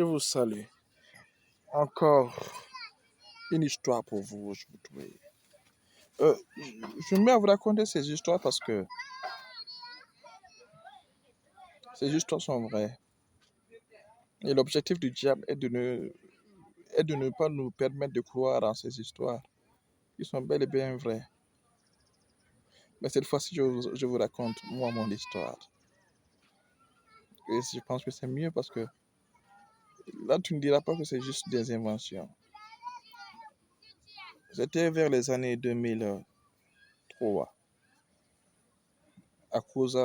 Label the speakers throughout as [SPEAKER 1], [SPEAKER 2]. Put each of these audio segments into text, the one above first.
[SPEAKER 1] Je vous salue. Encore une histoire pour vous aujourd'hui. Je me mets à vous raconter ces histoires parce que ces histoires sont vraies. Et l'objectif du diable est de ne pas nous permettre de croire en ces histoires qui sont bel et bien vraies. Mais cette fois-ci, je vous raconte, moi, mon histoire. Et je pense que c'est mieux parce que là, tu ne diras pas que c'est juste des inventions. C'était vers les années 2003. À cause,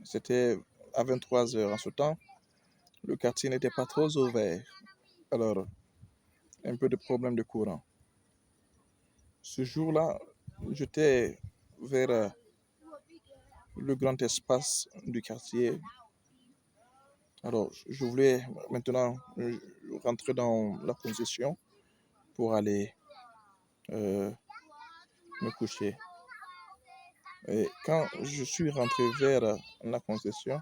[SPEAKER 1] c'était à 23 heures. En ce temps, le quartier n'était pas trop ouvert. Alors, un peu de problème de courant. Ce jour-là, j'étais vers le grand espace du quartier. Alors, je voulais maintenant rentrer dans la concession pour aller me coucher. Et quand je suis rentré vers la concession,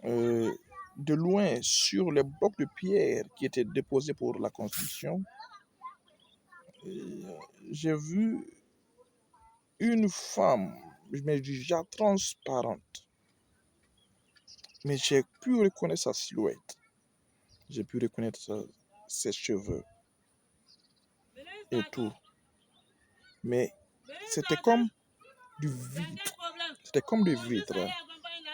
[SPEAKER 1] de loin, sur les blocs de pierre qui étaient déposés pour la construction, j'ai vu une femme, mais déjà transparente. Mais j'ai pu reconnaître sa silhouette. J'ai pu reconnaître ses cheveux et tout. Mais c'était comme du vitre. C'était comme du vitre.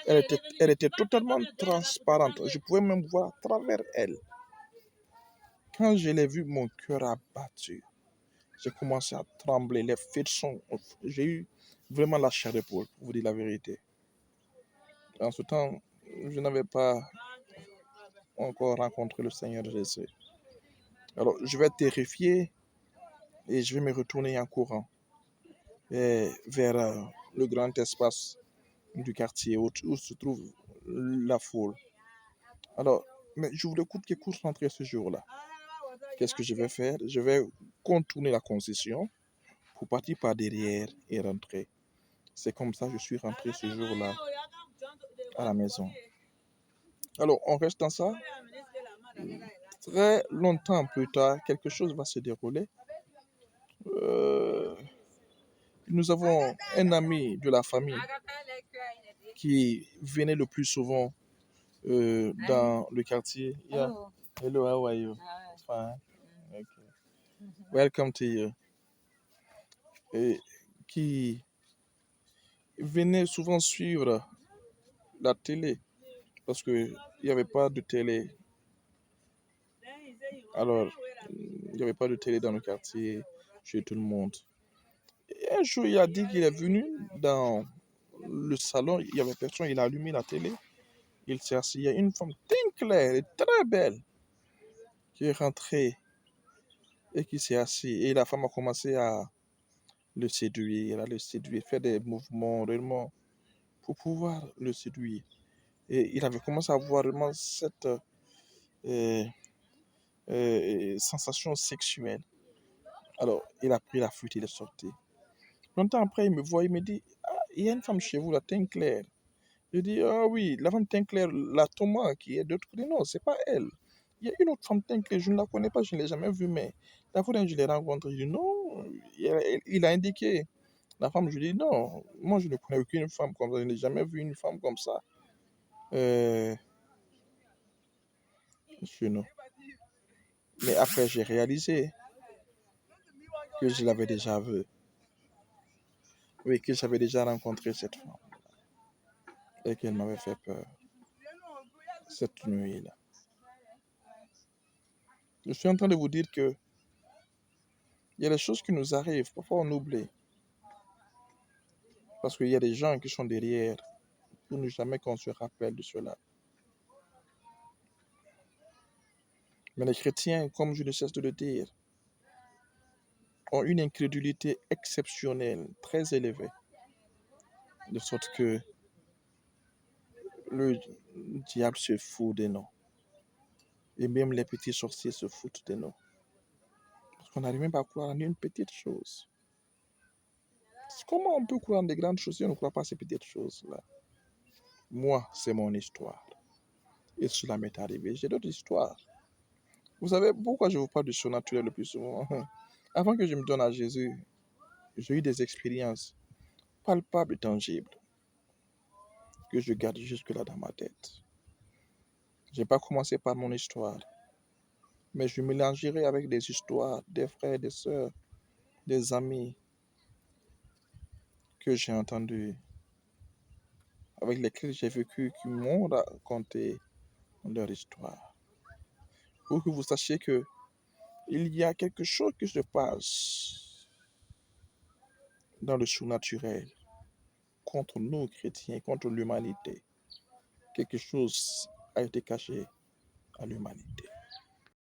[SPEAKER 1] Elle était totalement transparente. Je pouvais même voir à travers elle. Quand je l'ai vue, mon cœur a battu. J'ai commencé à trembler. Les frissons. J'ai eu vraiment la chair de poule, pour vous dire la vérité. En ce temps, je n'avais pas encore rencontré le Seigneur Jésus. Alors, je vais être terrifié et je vais me retourner en courant vers le grand espace du quartier où se trouve la foule. Alors, mais je voulais coûte que coûte rentrer ce jour-là. Qu'est-ce que je vais faire? Je vais contourner la concession pour partir par derrière et rentrer. C'est comme ça que je suis rentré ce jour-là à la maison. Alors, en restant ça, très longtemps plus tard, quelque chose va se dérouler. Nous avons un ami de la famille qui venait le plus souvent dans le quartier. Yeah. Hello, how are you? Fine. Okay. Welcome to you. Et qui venait souvent suivre la télé parce qu'il n'y avait pas de télé. Alors, il n'y avait pas de télé dans le quartier, chez tout le monde. Et un jour, il a dit qu'il est venu dans le salon, il n'y avait personne, il a allumé la télé, il s'est assis. Il y a une femme très claire et très belle qui est rentrée et qui s'est assise. Et la femme a commencé à le séduire, faire des mouvements réellement pour pouvoir le séduire. Et il avait commencé à avoir vraiment cette sensation sexuelle. Alors, il a pris la fuite, il est sorti. Longtemps après, il me voit, il me dit, ah, il y a une femme chez vous, la teint claire. Je dis, ah oui, la femme teint claire, la Thomas qui est de l'autre côté. Non, c'est pas elle. Il y a une autre femme teint claire, je ne la connais pas, je ne l'ai jamais vue, mais la fois où je l'ai rencontrée, je dis, non, il a indiqué. La femme, je dis, non, moi je ne connais aucune femme comme ça, je n'ai jamais vu une femme comme ça. Chez nous. Mais après, j'ai réalisé que je l'avais déjà vue. Oui, que j'avais déjà rencontré cette femme et qu'elle m'avait fait peur cette nuit-là. Je suis en train de vous dire que il y a des choses qui nous arrivent, parfois on oublie. Parce qu'il y a des gens qui sont derrière pour ne jamais qu'on se rappelle de cela. Mais les chrétiens, comme je ne cesse de le dire, ont une incrédulité exceptionnelle, très élevée, de sorte que le diable se fout de nous. Et même les petits sorciers se foutent de nous. Parce qu'on n'arrive même pas à croire en une petite chose. Comment on peut croire en des grandes choses si on ne croit pas à ces petites choses-là? Moi, c'est mon histoire. et cela m'est arrivé. J'ai d'autres histoires. Vous savez pourquoi je vous parle du surnaturel le plus souvent? Avant que je me donne à Jésus, j'ai eu des expériences palpables et tangibles que je garde jusque-là dans ma tête. Je n'ai pas commencé par mon histoire, mais je mélangerai avec des histoires des frères, des sœurs, des amis que j'ai entendus, avec lesquels j'ai vécu, qui m'ont raconté leur histoire. Pour que vous sachiez que il y a quelque chose qui se passe dans le surnaturel contre nous, chrétiens, contre l'humanité. Quelque chose a été caché à l'humanité.